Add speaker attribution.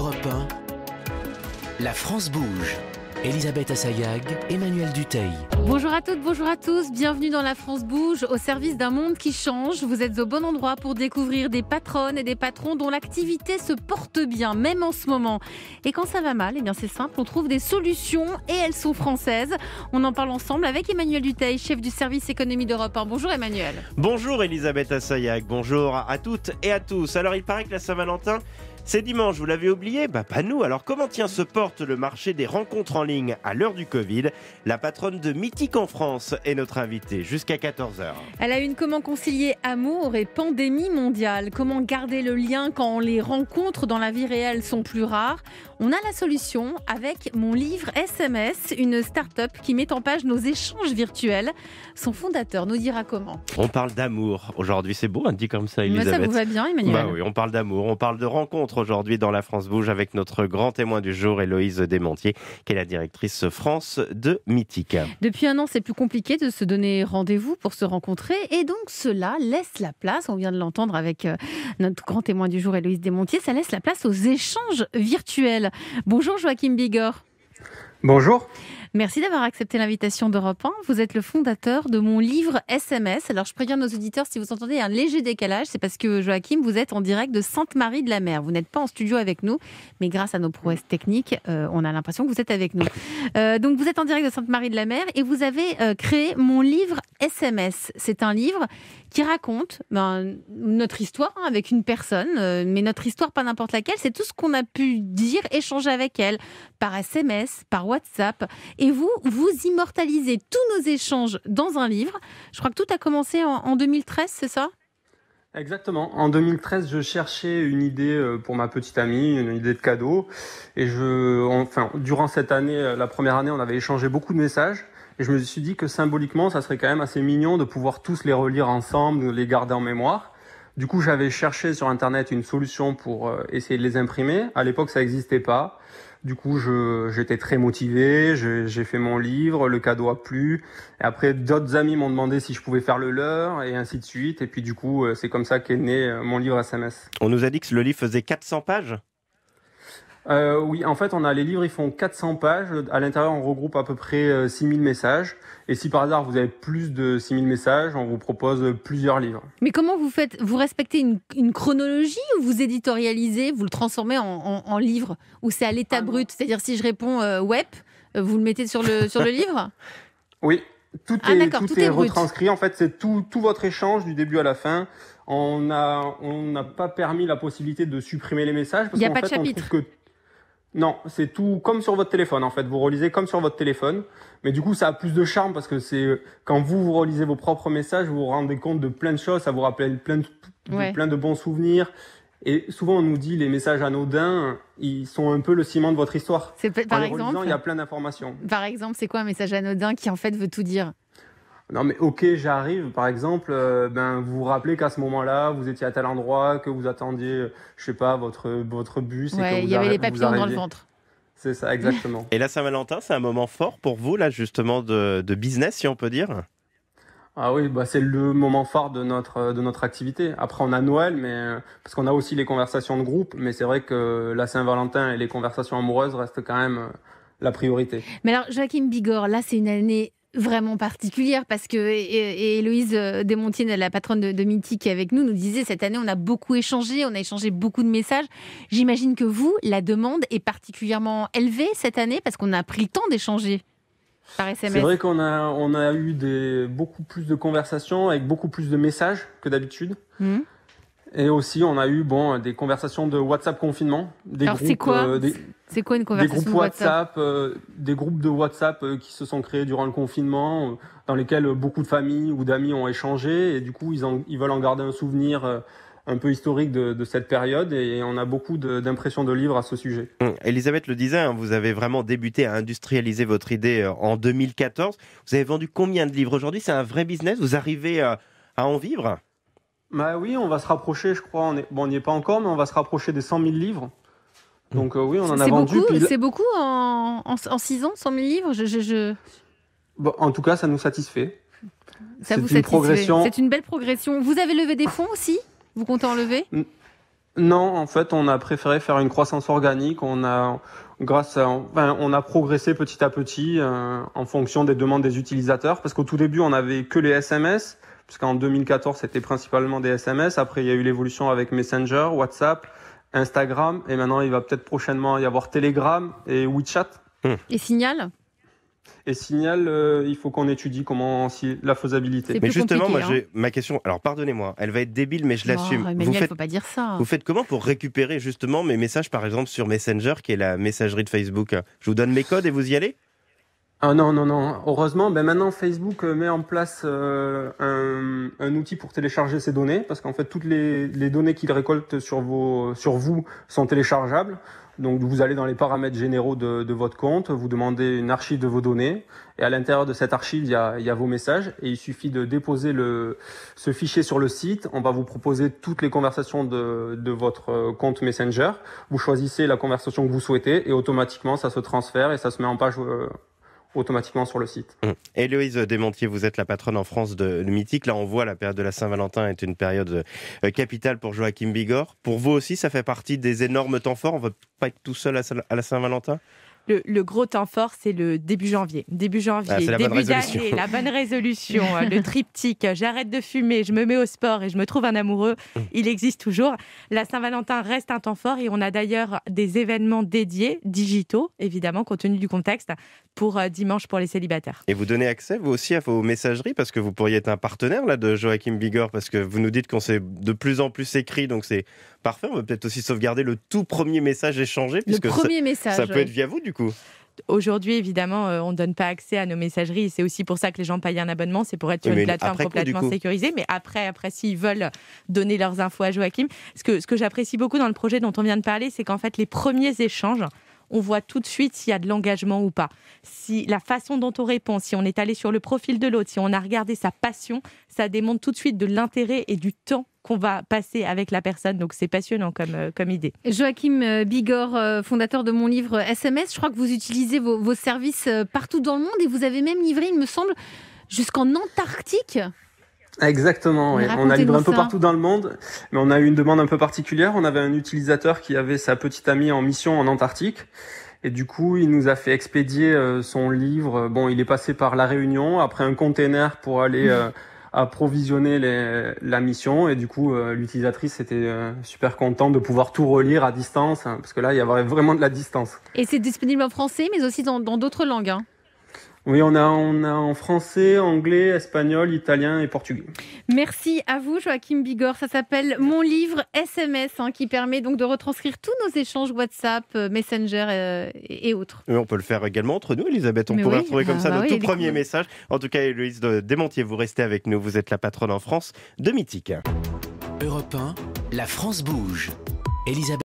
Speaker 1: Europe 1, la France bouge. Elisabeth Assayag, Emmanuel Dutheil.
Speaker 2: Bonjour à toutes, bonjour à tous. Bienvenue dans La France bouge, au service d'un monde qui change. Vous êtes au bon endroit pour découvrir des patronnes et des patrons dont l'activité se porte bien, même en ce moment. Et quand ça va mal, eh bien c'est simple, on trouve des solutions et elles sont françaises. On en parle ensemble avec Emmanuel Dutheil, chef du service économie d'Europe 1. Bonjour Emmanuel.
Speaker 3: Bonjour Elisabeth Assayag, bonjour à toutes et à tous. Alors il paraît que la Saint-Valentin, c'est dimanche, vous l'avez oublié ? Pas nous. Alors comment se porte le marché des rencontres en ligne à l'heure du Covid ? La patronne de Mythique en France est notre invitée jusqu'à 14h.
Speaker 2: Elle a une comment concilier amour et pandémie mondiale. Comment garder le lien quand les rencontres dans la vie réelle sont plus rares ? On a la solution avec Mon Livre SMS, une start-up qui met en page nos échanges virtuels. Son fondateur nous dira comment.
Speaker 3: On parle d'amour aujourd'hui, c'est beau, dit comme ça Elisabeth.
Speaker 2: Mais ça vous va bien Emmanuel ?
Speaker 3: Oui, on parle d'amour, on parle de rencontres aujourd'hui dans La France bouge avec notre grand témoin du jour, Héloïse Desmontiers, qui est la directrice France de Mythique.
Speaker 2: Depuis un an, c'est plus compliqué de se donner rendez-vous pour se rencontrer et donc cela laisse la place, on vient de l'entendre avec notre grand témoin du jour, Héloïse Desmontiers, ça laisse la place aux échanges virtuels. Bonjour Joachim Bigor.
Speaker 4: Bonjour.
Speaker 2: Merci d'avoir accepté l'invitation d'Europe 1. Vous êtes le fondateur de Mon Livre SMS. Alors, je préviens nos auditeurs, si vous entendez un léger décalage, c'est parce que, Joachim, vous êtes en direct de Sainte-Marie-de-la-Mer. Vous n'êtes pas en studio avec nous, mais grâce à nos prouesses techniques, on a l'impression que vous êtes avec nous. Donc, vous êtes en direct de Sainte-Marie-de-la-Mer et vous avez créé Mon Livre SMS. C'est un livre qui raconte notre histoire avec une personne, mais notre histoire pas n'importe laquelle, c'est tout ce qu'on a pu dire, échanger avec elle, par SMS, par WhatsApp. Et vous immortalisez tous nos échanges dans un livre. Je crois que tout a commencé en 2013, c'est ça ?
Speaker 4: Exactement. En 2013, je cherchais une idée pour ma petite amie, une idée de cadeau. Et durant cette année, la première année, on avait échangé beaucoup de messages. Et je me suis dit que symboliquement, ça serait quand même assez mignon de pouvoir tous les relire ensemble, de les garder en mémoire. Du coup, j'avais cherché sur Internet une solution pour essayer de les imprimer. À l'époque, ça n'existait pas. Du coup, j'étais très motivé, j'ai fait mon livre, le cadeau a plu. Et après, d'autres amis m'ont demandé si je pouvais faire le leur, et ainsi de suite. Et puis du coup, c'est comme ça qu'est né mon livre SMS.
Speaker 3: On nous a dit que le livre faisait 400 pages ?
Speaker 4: Oui, en fait, les livres, ils font 400 pages. À l'intérieur, on regroupe à peu près 6000 messages. Et si par hasard, vous avez plus de 6000 messages, on vous propose plusieurs livres.
Speaker 2: Mais comment vous faites ? Vous respectez une chronologie ou vous éditorialisez, vous le transformez en livre ? Ou c'est à l'état brut ? C'est-à-dire, si je réponds web, vous le mettez sur le livre ?
Speaker 4: Oui, tout est retranscrit. En fait, c'est tout votre échange du début à la fin. On n'a pas permis la possibilité de supprimer les messages.
Speaker 2: Il n'y a pas de chapitre.
Speaker 4: Non, c'est tout comme sur votre téléphone en fait. Vous relisez comme sur votre téléphone, mais du coup ça a plus de charme parce que c'est quand vous relisez vos propres messages, vous vous rendez compte de plein de choses, ça vous rappelle plein de bons souvenirs. Et souvent on nous dit les messages anodins, ils sont un peu le ciment de votre histoire.
Speaker 2: Par exemple,
Speaker 4: il y a plein d'informations.
Speaker 2: Par exemple, c'est quoi un message anodin qui en fait veut tout dire ?
Speaker 4: Non mais ok, j'arrive, par exemple, vous vous rappelez qu'à ce moment-là, vous étiez à tel endroit, que vous attendiez, je sais pas, votre bus.
Speaker 2: Ouais, il y avait les papillons dans le ventre.
Speaker 4: C'est ça, exactement.
Speaker 3: Et la Saint-Valentin, c'est un moment fort pour vous, là, justement, de business, si on peut dire ?
Speaker 4: Ah oui, c'est le moment phare de notre activité. Après, on a Noël, mais parce qu'on a aussi les conversations de groupe, mais c'est vrai que la Saint-Valentin et les conversations amoureuses restent quand même la priorité.
Speaker 2: Mais alors, Joachim Bigor, là, c'est une année vraiment particulière parce que Héloïse Desmontiers, la patronne de Mythique qui est avec nous disait cette année on a beaucoup échangé, on a échangé beaucoup de messages. J'imagine que vous, la demande est particulièrement élevée cette année parce qu'on a pris le temps d'échanger par SMS.
Speaker 4: C'est vrai qu'on a eu beaucoup plus de conversations avec beaucoup plus de messages que d'habitude. Et aussi, on a eu des conversations de WhatsApp confinement.
Speaker 2: Alors, c'est quoi une conversation WhatsApp ?
Speaker 4: Des groupes de WhatsApp qui se sont créés durant le confinement, dans lesquels beaucoup de familles ou d'amis ont échangé. Et du coup, ils veulent en garder un souvenir un peu historique de cette période. Et on a beaucoup d'impressions de livres à ce sujet.
Speaker 3: Elisabeth le disait, vous avez vraiment débuté à industrialiser votre idée en 2014. Vous avez vendu combien de livres aujourd'hui ? C'est un vrai business ? Vous arrivez à en vivre ?
Speaker 4: Oui, on va se rapprocher, je crois. On n'y est pas encore, mais on va se rapprocher des 100 000 livres. Donc oui, on en a vendu.
Speaker 2: C'est beaucoup en 6 ans, 100 000 livres
Speaker 4: en tout cas, ça nous satisfait.
Speaker 2: Ça vous satisfait. C'est une belle progression. Vous avez levé des fonds aussi ? Vous comptez en lever ?
Speaker 4: Non, en fait, on a préféré faire une croissance organique. On a progressé petit à petit en fonction des demandes des utilisateurs. Parce qu'au tout début, on n'avait que les SMS, puisqu'en 2014, c'était principalement des SMS. Après, il y a eu l'évolution avec Messenger, WhatsApp, Instagram, et maintenant, il va peut-être prochainement y avoir Telegram et WeChat.
Speaker 2: Et Signal ?
Speaker 4: Et Signal, il faut qu'on étudie la faisabilité.
Speaker 2: C'est
Speaker 3: Mais
Speaker 2: plus
Speaker 3: justement, moi,
Speaker 2: compliqué,
Speaker 3: j'ai ma question. Alors, pardonnez-moi, elle va être débile, mais je l'assume.
Speaker 2: Emmanuel, faut pas dire ça.
Speaker 3: Vous faites comment pour récupérer justement mes messages, par exemple, sur Messenger, qui est la messagerie de Facebook? Je vous donne mes codes et vous y allez?
Speaker 4: Ah non. Heureusement, maintenant Facebook met en place un outil pour télécharger ces données, parce qu'en fait toutes les données qu'il récolte sur vous sont téléchargeables. Donc vous allez dans les paramètres généraux de votre compte, vous demandez une archive de vos données, et à l'intérieur de cette archive, il y a vos messages, et il suffit de déposer ce fichier sur le site. On va vous proposer toutes les conversations de votre compte Messenger. Vous choisissez la conversation que vous souhaitez, et automatiquement ça se transfère et ça se met en page automatiquement sur le site.
Speaker 3: Héloïse Desmontiers, vous êtes la patronne en France de Mythique. Là, on voit la période de la Saint-Valentin est une période capitale pour Joachim Bigor. Pour vous aussi, ça fait partie des énormes temps forts? On ne va pas être tout seul à la Saint-Valentin?
Speaker 5: Le gros temps fort, c'est le début janvier. Début
Speaker 3: c'est la bonne
Speaker 5: début d'année, la bonne résolution, le triptyque, j'arrête de fumer, je me mets au sport et je me trouve un amoureux, il existe toujours. La Saint-Valentin reste un temps fort et on a d'ailleurs des événements dédiés, digitaux, évidemment, compte tenu du contexte, pour dimanche pour les célibataires.
Speaker 3: Et vous donnez accès, vous aussi, à vos messageries, parce que vous pourriez être un partenaire là, de Joachim Bigor, parce que vous nous dites qu'on s'est de plus en plus écrit, donc c'est parfait. On va peut-être aussi sauvegarder le tout premier message échangé, puisque
Speaker 2: Le premier message.
Speaker 3: ça peut être via vous, du coup.
Speaker 5: Aujourd'hui, évidemment, on ne donne pas accès à nos messageries. Et c'est aussi pour ça que les gens payent un abonnement. C'est pour être sur une plateforme complètement sécurisée. Mais après, s'ils veulent donner leurs infos à Joachim, ce que j'apprécie beaucoup dans le projet dont on vient de parler, c'est qu'en fait, les premiers échanges, on voit tout de suite s'il y a de l'engagement ou pas. Si la façon dont on répond, si on est allé sur le profil de l'autre, si on a regardé sa passion, ça démontre tout de suite de l'intérêt et du temps qu'on va passer avec la personne. Donc c'est passionnant comme idée.
Speaker 2: Joachim Bigor, fondateur de Mon Livre SMS, je crois que vous utilisez vos services partout dans le monde et vous avez même livré, il me semble, jusqu'en Antarctique.
Speaker 4: Exactement, oui. On a livré un peu partout dans le monde, mais on a eu une demande un peu particulière. On avait un utilisateur qui avait sa petite amie en mission en Antarctique, et du coup, il nous a fait expédier son livre. Bon, il est passé par La Réunion, après un container pour aller approvisionner la mission, et du coup, l'utilisatrice était super contente de pouvoir tout relire à distance, hein, parce que là, il y avait vraiment de la distance.
Speaker 2: Et c'est disponible en français, mais aussi dans d'autres langues, hein.
Speaker 4: Oui, on a en français, anglais, espagnol, italien et portugais.
Speaker 2: Merci à vous, Joachim Bigor. Ça s'appelle Mon Livre SMS, qui permet donc de retranscrire tous nos échanges WhatsApp, Messenger et autres.
Speaker 3: Mais on peut le faire également entre nous, Elisabeth. On pourrait retrouver comme ça nos tout premiers messages. En tout cas, Héloïse Desmontiers, vous restez avec nous. Vous êtes la patronne en France de Mythique.
Speaker 1: Europe 1, la France bouge. Elisabeth.